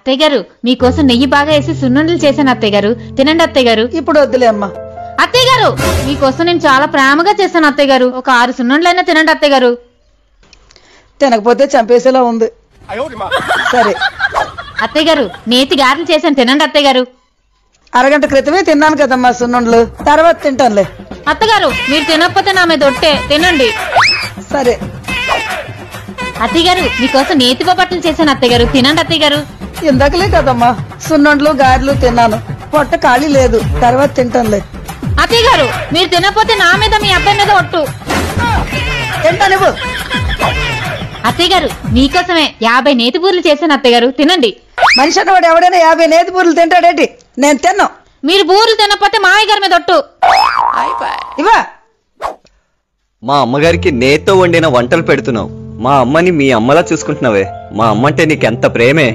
అత్తయ్య గారు మీకోసం నెయ్యి బాగా వేసి సున్నుండలు చేశాను అత్తయ్య గారు, తినండి అత్తయ్య గారు. ఇప్పుడు వద్దులే అమ్మా. అత్తయ్య గారు మీకోసం నేను చాలా ప్రేమగా చేశాను అత్తయ్య గారు, ఒక 6 సున్నుండలైనా తినండి అత్తయ్య గారు. తినకపోతే చంపేసేలా ఉంది. సరే అత్తయ్య గారు నేతి గారెలు చేశాను, తినండి అత్తయ్య గారు. అరగంట క్రితమే తిన్నాను కదమ్మా సున్నుండలు, తర్వాత తింటానులే. అత్తగారు మీరు తినకపోతే నా మీద ఒట్టే, తినండి. సరే అత్తయ్య గారు మీకోసం నేతి బొబ్బట్లు చేశాను అత్తయ్య గారు, తినండి అత్తయ్య గారు. ఇందాకలే కదమ్మా సున్నుండలు గారెలు తిన్నాను, పొట్ట ఖాళీ లేదు, తర్వాత తింటానులే. అత్తయ్య గారు మీరు తినకపోతే నా మీద మీ అబ్బాయి మీద ఒట్టు. తింటా నువ్వు. అత్తయ్య గారు మీకోసమే 50 నేతి బూరెలు చేశాను అత్తయ్య గారు, తినండి. మనిషి అన్నవాడు ఎవడైనా 50 నేతి బూరెలు తింటాడేంటి? నేను తిన్నాను. మీరు బూరెలు తినకపోతే మావయ్య గారి మీద ఒట్టు. ఇవా మా అమ్మగారికి నేతో వండిన వంటలు పెడుతున్నావు. మా అమ్మని మీ అమ్మలా చూసుకుంటున్నావే. మా అమ్మంటే నీకెంత ప్రేమే.